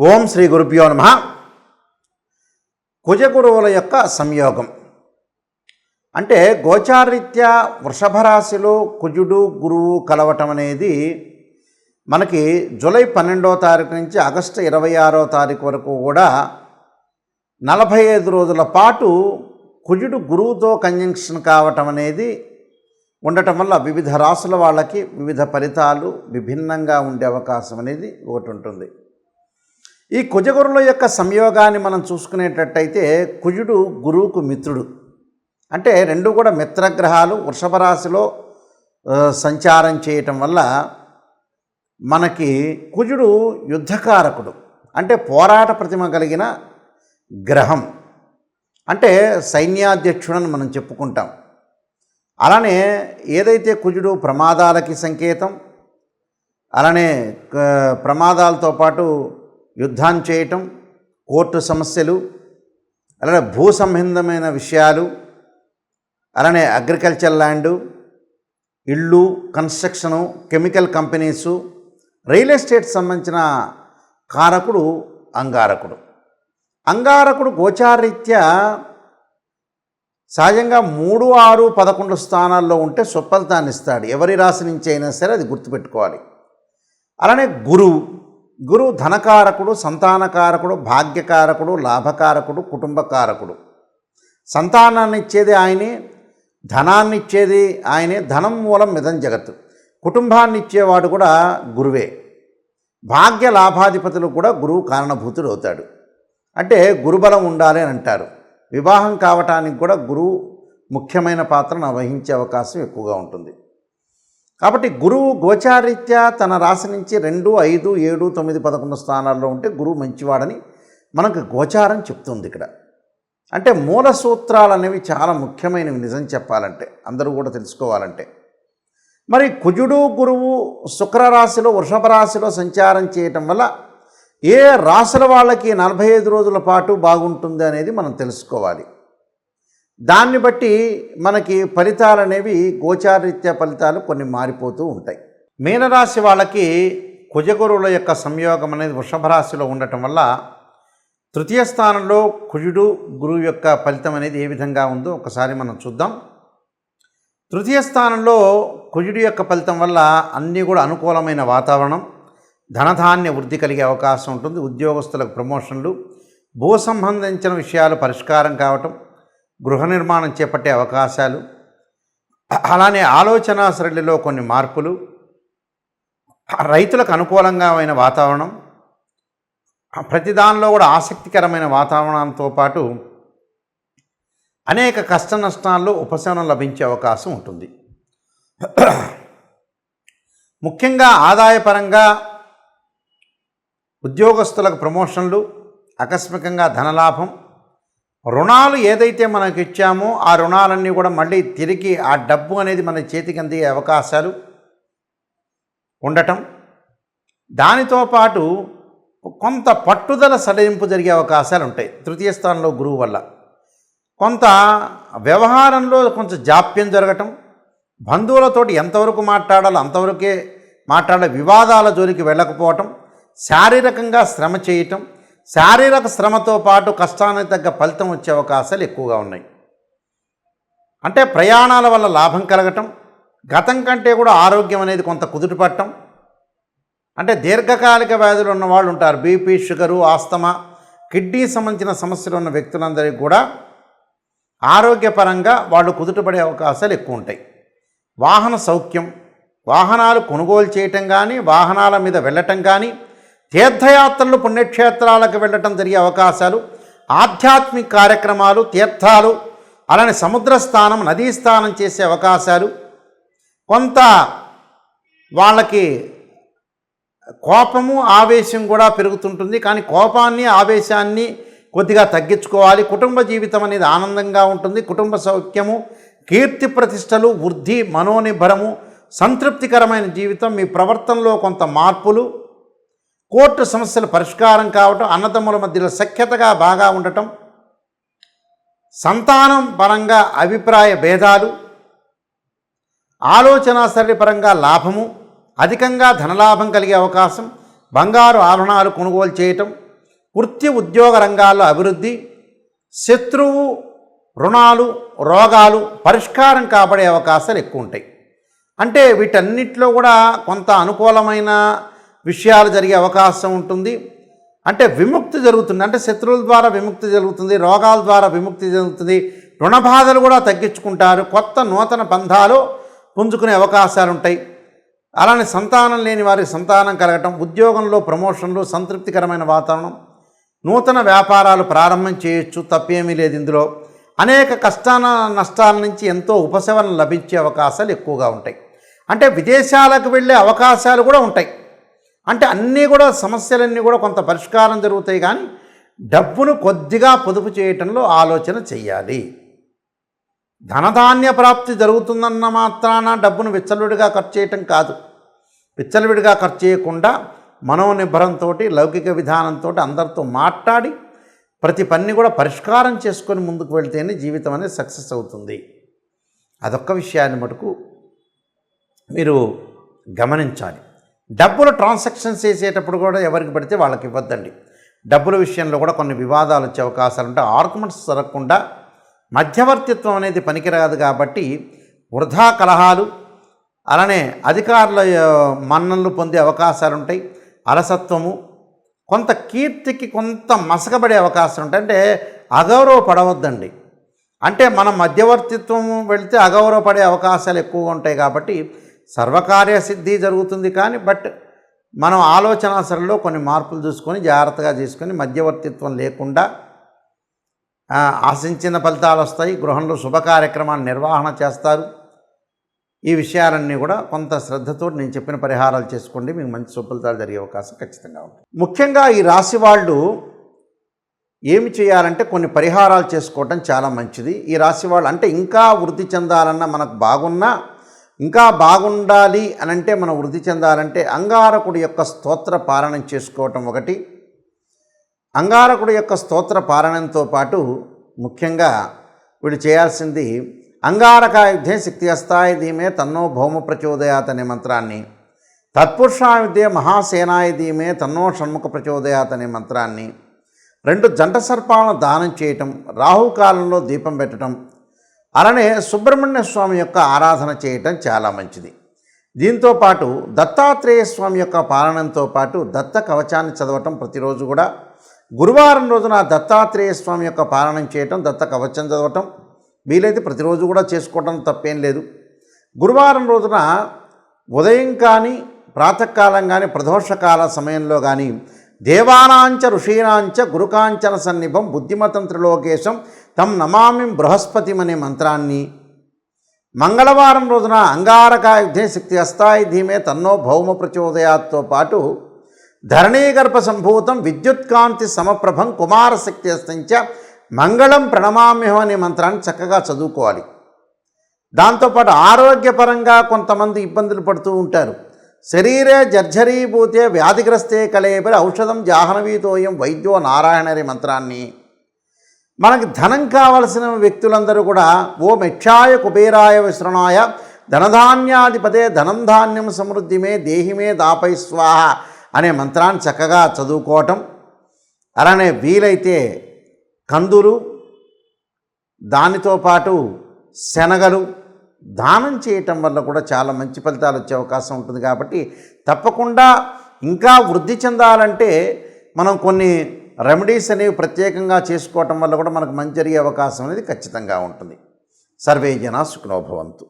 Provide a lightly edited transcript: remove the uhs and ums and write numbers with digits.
ఓం శ్రీ గురుభ్యో నమః. కుజగురువుల యొక్క సంయోగం అంటే గోచారరీత్యా వృషభ రాశిలో కుజుడు గురువు కలవటం అనేది మనకి జూలై 12వ తారీఖు నుంచి ఆగస్టు 26వ తారీఖు వరకు కూడా 45 రోజుల పాటు కుజుడు గురువుతో కంజంక్షన్ కావటం అనేది ఉండటం వల్ల వివిధ రాశుల వాళ్ళకి వివిధ ఫలితాలు విభిన్నంగా ఉండే అవకాశం అనేది ఒకటి ఉంటుంది. ఈ కుజగురుల యొక్క సంయోగాన్ని మనం చూసుకునేటట్టయితే కుజుడు గురువుకు మిత్రుడు, అంటే రెండు కూడా మిత్రగ్రహాలు వృషభ రాశిలో సంచారం చేయటం వల్ల మనకి కుజుడు యుద్ధకారకుడు, అంటే పోరాట ప్రతిమ కలిగిన గ్రహం, అంటే సైన్యాధ్యక్షుడని మనం చెప్పుకుంటాం. అలానే ఏదైతే కుజుడు ప్రమాదాలకి సంకేతం, అలానే ప్రమాదాలతో పాటు యుద్ధం చేయటం, కోర్టు సమస్యలు, అలానే భూ సంబంధమైన విషయాలు, అలానే అగ్రికల్చర్ ల్యాండు, ఇళ్ళు, construction, chemical companies, real estate సంబంధించిన కారకుడు అంగారకుడు. అంగారకుడు గోచారరీత్యా సహజంగా 3, 6, 11 స్థానాల్లో ఉంటే సుఫలితాన్ని ఇస్తాడు. ఎవరి రాశి నుంచి అయినా సరే అది గుర్తుపెట్టుకోవాలి. అలానే గురువు ధనకారకుడు, సంతానకారకుడు, భాగ్యకారకుడు, లాభకారకుడు, కుటుంబకారకుడు. సంతానాన్ని ఇచ్చేది ఆయనే, ధనాన్ని ఇచ్చేది ఆయనే. ధనం మూలం మిదం జగత్తు. కుటుంబాన్ని ఇచ్చేవాడు కూడా గురువే. భాగ్య లాభాధిపతులు కూడా గురువు కారణభూతుడు అవుతాడు. అంటే గురుబలం ఉండాలి అని అంటారు. వివాహం కావటానికి కూడా గురువు ముఖ్యమైన పాత్రను వహించే అవకాశం ఎక్కువగా ఉంటుంది. కాబట్టి గురువు గోచారీత్యా తన రాశి నుంచి 2, 5, 7, 9, 11 స్థానాల్లో ఉంటే గురువు మంచివాడని మనకు గోచారం చెప్తుంది. ఇక్కడ అంటే మూల సూత్రాలు అనేవి చాలా ముఖ్యమైనవి నిజం చెప్పాలంటే, అందరూ కూడా తెలుసుకోవాలంటే. మరి కుజుడు గురువు శుక్రరాశిలో వృషభ రాశిలో సంచారం చేయటం వల్ల ఏ రాశుల వాళ్ళకి 45 రోజుల పాటు బాగుంటుంది అనేది మనం తెలుసుకోవాలి. దాన్ని బట్టి మనకి ఫలితాలు అనేవి గోచారరీత్యా ఫలితాలు కొన్ని మారిపోతూ ఉంటాయి. మీనరాశి వాళ్ళకి కుజగురువుల యొక్క సంయోగం అనేది వృషభ రాశిలో ఉండటం వల్ల తృతీయ స్థానంలో కుజుడు గురువు యొక్క ఫలితం అనేది ఏ విధంగా ఉందో ఒకసారి మనం చూద్దాం. తృతీయ స్థానంలో కుజుడు యొక్క ఫలితం వల్ల అన్నీ కూడా అనుకూలమైన వాతావరణం, ధనధాన్య వృద్ధి కలిగే అవకాశం ఉంటుంది. ఉద్యోగస్తులకు ప్రమోషన్లు, భూ సంబంధించిన విషయాలు పరిష్కారం కావటం, గృహ నిర్మాణం చేపట్టే అవకాశాలు, అలానే ఆలోచన సరళిలో కొన్ని మార్పులు, రైతులకు అనుకూలంగా అయిన వాతావరణం, ప్రతి దానిలో కూడా ఆసక్తికరమైన వాతావరణంతో పాటు అనేక కష్ట నష్టాల్లో ఉపశమనం లభించే అవకాశం ఉంటుంది. ముఖ్యంగా ఆదాయపరంగా ఉద్యోగస్తులకు ప్రమోషన్లు, ఆకస్మికంగా ధనలాభం, రుణాలు ఏదైతే మనకి ఇచ్చామో ఆ రుణాలన్నీ కూడా మళ్ళీ తిరిగి ఆ డబ్బు అనేది మన చేతికి అందే అవకాశాలు ఉండటం, దానితో పాటు కొంత పట్టుదల సడలింపు జరిగే అవకాశాలు ఉంటాయి. తృతీయ స్థానంలో గురువు వల్ల కొంత వ్యవహారంలో కొంచెం జాప్యం జరగటం, బంధువులతోటి ఎంతవరకు మాట్లాడాలో అంతవరకే మాట్లాడే, వివాదాల జోలికి వెళ్ళకపోవటం, శారీరకంగా శ్రమ చేయటం, శారీరక శ్రమతో పాటు కష్టానికి తగ్గ ఫలితం వచ్చే అవకాశాలు ఎక్కువగా ఉన్నాయి. అంటే ప్రయాణాల వల్ల లాభం కలగటం, గతం కంటే కూడా ఆరోగ్యం అనేది కొంత కుదుటపడటం, అంటే దీర్ఘకాలిక వ్యాధులు ఉన్న వాళ్ళు ఉంటారు, బీపీ, షుగరు, ఆస్తమా, కిడ్నీ సంబంధించిన సమస్యలు ఉన్న వ్యక్తులందరికీ కూడా ఆరోగ్యపరంగా వాళ్ళు కుదుటపడే అవకాశాలు ఎక్కువ ఉంటాయి. వాహన సౌఖ్యం, వాహనాలు కొనుగోలు చేయటం కానీ, వాహనాల మీద వెళ్ళటం కానీ, తీర్థయాత్రలు, పుణ్యక్షేత్రాలకు వెళ్ళటం జరిగే అవకాశాలు, ఆధ్యాత్మిక కార్యక్రమాలు, తీర్థాలు, అలానే సముద్ర స్థానం, నదీ స్థానం చేసే అవకాశాలు, కొంత వాళ్ళకి కోపము, ఆవేశం కూడా పెరుగుతుంటుంది. కానీ కోపాన్ని, ఆవేశాన్ని కొద్దిగా తగ్గించుకోవాలి. కుటుంబ జీవితం అనేది ఆనందంగా ఉంటుంది. కుటుంబ సౌఖ్యము, కీర్తి ప్రతిష్టలు, వృద్ధి, మనోనిబ్బరము, సంతృప్తికరమైన జీవితం, మీ ప్రవర్తనలో కొంత మార్పులు, కోర్టు సమస్యలు పరిష్కారం కావటం, అన్నదమ్ముల మధ్యలో సఖ్యతగా బాగా ఉండటం, సంతానం పరంగా అభిప్రాయ భేదాలు, ఆలోచన సరళి పరంగా లాభము, అధికంగా ధనలాభం కలిగే అవకాశం, బంగారు ఆభరణాలు కొనుగోలు చేయటం, వృత్తి ఉద్యోగ రంగాల్లో అభివృద్ధి, శత్రువు, రుణాలు, రోగాలు పరిష్కారం కాబడే అవకాశాలు ఎక్కువ ఉంటాయి. అంటే వీటన్నిటిలో కూడా కొంత అనుకూలమైన విషయాలు జరిగే అవకాశం ఉంటుంది. అంటే విముక్తి జరుగుతుంది, అంటే శత్రువుల ద్వారా విముక్తి జరుగుతుంది, రోగాల ద్వారా విముక్తి జరుగుతుంది, రుణ బాధలు కూడా తగ్గించుకుంటారు, కొత్త నూతన బంధాలు పుంజుకునే అవకాశాలు ఉంటాయి. అలానే సంతానం లేని వారికి సంతానం కలగటం, ఉద్యోగంలో ప్రమోషన్లు, సంతృప్తికరమైన వాతావరణం, నూతన వ్యాపారాలు ప్రారంభం చేయొచ్చు, తప్పేమీ లేదు. ఇందులో అనేక కష్టాల నష్టాల నుంచి ఎంతో ఉపశమనం లభించే అవకాశాలు ఎక్కువగా ఉంటాయి. అంటే విదేశాలకు వెళ్ళే అవకాశాలు కూడా ఉంటాయి. అంటే అన్నీ కూడా సమస్యలన్నీ కూడా కొంత పరిష్కారం జరుగుతాయి. కానీ డబ్బును కొద్దిగా పొదుపు చేయటంలో ఆలోచన చెయ్యాలి. ధనధాన్య ప్రాప్తి జరుగుతుందన్న మాత్రాన డబ్బును విచ్చలవిడిగా ఖర్చు చేయటం కాదు. విచ్చలవిడిగా ఖర్చు చేయకుండా మనోనిబ్బరంతో, లౌకిక విధానంతో అందరితో మాట్లాడి ప్రతి పని కూడా పరిష్కారం చేసుకొని ముందుకు వెళ్తేనే జీవితం అనేది సక్సెస్ అవుతుంది. అదొక్క విషయాన్ని మటుకు మీరు గమనించాలి. డబ్బులు ట్రాన్సాక్షన్స్ చేసేటప్పుడు కూడా ఎవరికి పడితే వాళ్ళకి ఇవ్వద్దండి. డబ్బుల విషయంలో కూడా కొన్ని వివాదాలు వచ్చే అవకాశాలు ఉంటాయి. ఆర్గ్యుమెంట్స్ జరగకుండా మధ్యవర్తిత్వం అనేది పనికిరాదు. కాబట్టి వృధా కలహాలు, అలానే అధికారుల మన్ననలు పొందే అవకాశాలు ఉంటాయి. అలసత్వము, కొంత కీర్తికి కొంత మసకబడే అవకాశం ఉంటాయి. అంటే అగౌరవపడవద్దండి. అంటే మనం మధ్యవర్తిత్వం వెళితే అగౌరవపడే అవకాశాలు ఎక్కువగా ఉంటాయి. కాబట్టి సర్వకార్య సిద్ధి జరుగుతుంది. కానీ మనం ఆలోచన సరళిలో కొన్ని మార్పులు చూసుకొని జాగ్రత్తగా చేసుకొని మధ్యవర్తిత్వం లేకుండా ఆశించిన ఫలితాలు వస్తాయి. గృహంలో శుభ కార్యక్రమాలు నిర్వహణ చేస్తారు. ఈ విషయాలన్నీ కూడా కొంత శ్రద్ధతో నేను చెప్పిన పరిహారాలు చేసుకోండి, మీకు మంచి శుభఫలితాలు జరిగే అవకాశం ఖచ్చితంగా ఉంటుంది. ముఖ్యంగా ఈ రాశి వాళ్ళు ఏమి చేయాలంటే కొన్ని పరిహారాలు చేసుకోవటం చాలా మంచిది. ఈ రాశి వాళ్ళు అంటే ఇంకా వృద్ధి చెందాలన్నా, మనకు బాగున్నా ఇంకా బాగుండాలి అని అంటే, మనం వృద్ధి చెందాలంటే అంగారకుడి యొక్క స్తోత్ర పారాయణం చేసుకోవటం ఒకటి. అంగారకుడి యొక్క స్తోత్ర పారాయణంతో పాటు ముఖ్యంగా వీళ్ళు చేయాల్సింది అంగారకాయుద్ధే శక్తి అస్తాయ ధీమే తన్నో భౌమ ప్రచోదయాత్ అనే మంత్రాన్ని, తత్పురుషాయుద్ధే మహాసేనాయ ధీమే తన్నో షణ్ముఖ ప్రచోదయాత్ అనే మంత్రాన్ని, 2 జంట సర్పాలను దానం చేయటం, రాహుకాలంలో దీపం పెట్టడం, అలానే సుబ్రహ్మణ్య స్వామి యొక్క ఆరాధన చేయటం చాలా మంచిది. దీంతోపాటు దత్తాత్రేయ స్వామి యొక్క పాలనంతో పాటు దత్త కవచాన్ని చదవటం ప్రతిరోజు కూడా. గురువారం రోజున దత్తాత్రేయ స్వామి యొక్క పాలనం చేయటం, దత్త కవచం చదవటం వీలైతే ప్రతిరోజు కూడా చేసుకోవటం తప్పేం లేదు. గురువారం రోజున ఉదయం కానీ ప్రాతకాలం కానీ ప్రదోషకాల సమయంలో కానీ దేవానాంచ ఋషీనాంచ గురుకాంచన సన్నిభం బుద్ధిమతం త్రిలోకేశం తం నమామి బృహస్పతిం అనే మంత్రాన్ని, మంగళవారం రోజున అంగారకాయుద్ధే శక్తి అస్తాయ ధీమే తన్నో భౌమ ప్రచోదయాత్తో పాటు ధరణీగర్భ సంభూతం విద్యుత్కాంతి సమప్రభం కుమారశక్తి అస్తంచ మంగళం ప్రణమామ్యహం అనే మంత్రాన్ని చక్కగా చదువుకోవాలి. దాంతోపాటు ఆరోగ్యపరంగా కొంతమంది ఇబ్బందులు పడుతూ ఉంటారు. శరీరే జర్జరీభూతే వ్యాధిగ్రస్తే కళేబరి ఔషధం జాహ్నవీతోయం వైద్యో నారాయణ అనే మంత్రాన్ని, మనకి ధనం కావలసిన వ్యక్తులందరూ కూడా ఓం యక్షాయ కుబేరాయ విశ్రణాయ ధనధాన్యాధిపతే ధనం ధాన్యం సమృద్ధిమే దేహిమే దాపై స్వాహ అనే మంత్రాన్ని చక్కగా చదువుకోవటం, అలానే వీలైతే కందులు, దానితో పాటు శనగలు దానం చేయటం వల్ల కూడా చాలా మంచి ఫలితాలు వచ్చే అవకాశం ఉంటుంది. కాబట్టి తప్పకుండా ఇంకా వృద్ధి చెందాలంటే మనం కొన్ని రెమెడీస్ అనేవి ప్రత్యేకంగా చేసుకోవటం వల్ల కూడా మనకు మంచి జరిగే అవకాశం అనేది ఖచ్చితంగా ఉంటుంది. సర్వే జనా సుఖినో భవంతు.